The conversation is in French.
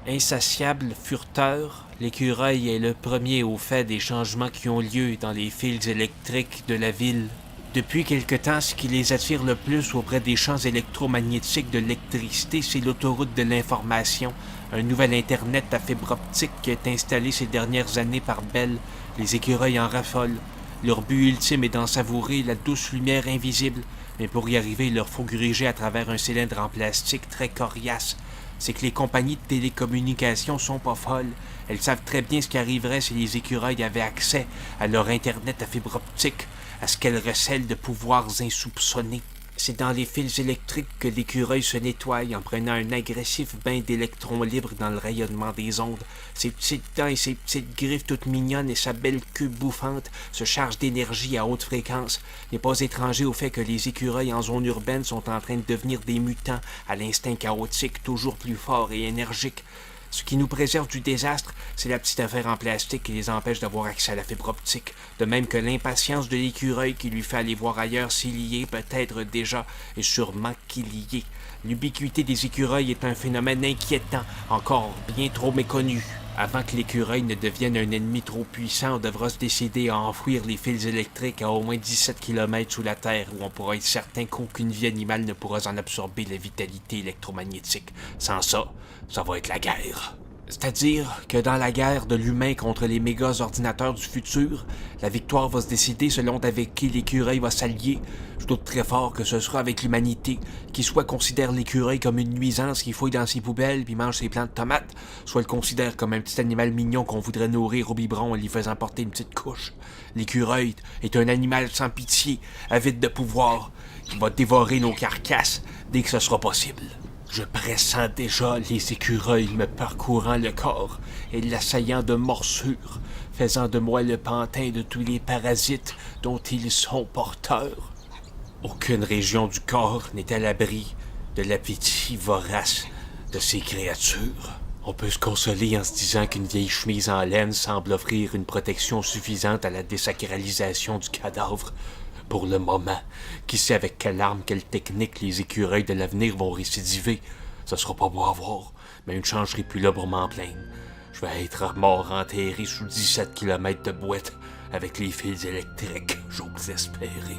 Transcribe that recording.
Insatiable furteur, l'écureuil est le premier au fait des changements qui ont lieu dans les fils électriques de la ville. Depuis quelque temps, ce qui les attire le plus auprès des champs électromagnétiques de l'électricité, c'est l'autoroute de l'information, un nouvel Internet à fibre optique qui est installé ces dernières années par Bell. Les écureuils en raffolent. Leur but ultime est d'en savourer la douce lumière invisible, mais pour y arriver, il leur faut gruger à travers un cylindre en plastique très coriace. C'est que les compagnies de télécommunications sont pas folles. Elles savent très bien ce qui arriverait si les écureuils avaient accès à leur Internet à fibre optique, à ce qu'elles recèlent de pouvoirs insoupçonnés. C'est dans les fils électriques que l'écureuil se nettoie en prenant un agressif bain d'électrons libres dans le rayonnement des ondes. Ses petites dents et ses petites griffes toutes mignonnes et sa belle queue bouffante se chargent d'énergie à haute fréquence. N'est pas étranger au fait que les écureuils en zone urbaine sont en train de devenir des mutants à l'instinct chaotique toujours plus fort et énergique. Ce qui nous préserve du désastre, c'est la petite affaire en plastique qui les empêche d'avoir accès à la fibre optique, de même que l'impatience de l'écureuil qui lui fait aller voir ailleurs s'il y est peut-être déjà et sûrement qu'il y est. L'ubiquité des écureuils est un phénomène inquiétant, encore bien trop méconnu. Avant que l'écureuil ne devienne un ennemi trop puissant, on devra se décider à enfouir les fils électriques à au moins 17 km sous la terre, où on pourra être certain qu'aucune vie animale ne pourra en absorber la vitalité électromagnétique. Sans ça, ça va être la guerre. C'est-à-dire que dans la guerre de l'humain contre les méga ordinateurs du futur, la victoire va se décider selon avec qui l'écureuil va s'allier. Je doute très fort que ce sera avec l'humanité, qui soit considère l'écureuil comme une nuisance qui fouille dans ses poubelles puis mange ses plants de tomates, soit le considère comme un petit animal mignon qu'on voudrait nourrir au biberon en lui faisant porter une petite couche. L'écureuil est un animal sans pitié, avide de pouvoir, qui va dévorer nos carcasses dès que ce sera possible. Je pressens déjà les écureuils me parcourant le corps et l'assaillant de morsures, faisant de moi le pantin de tous les parasites dont ils sont porteurs. Aucune région du corps n'est à l'abri de l'appétit vorace de ces créatures. On peut se consoler en se disant qu'une vieille chemise en laine semble offrir une protection suffisante à la désacralisation du cadavre. Pour le moment, qui sait avec quelle arme, quelle technique les écureuils de l'avenir vont récidiver. Ça sera pas beau à voir, mais je ne changerai plus là pour m'en plaindre. Je vais être mort enterré sous 17 km de boîte avec les fils électriques, j'ose espérer.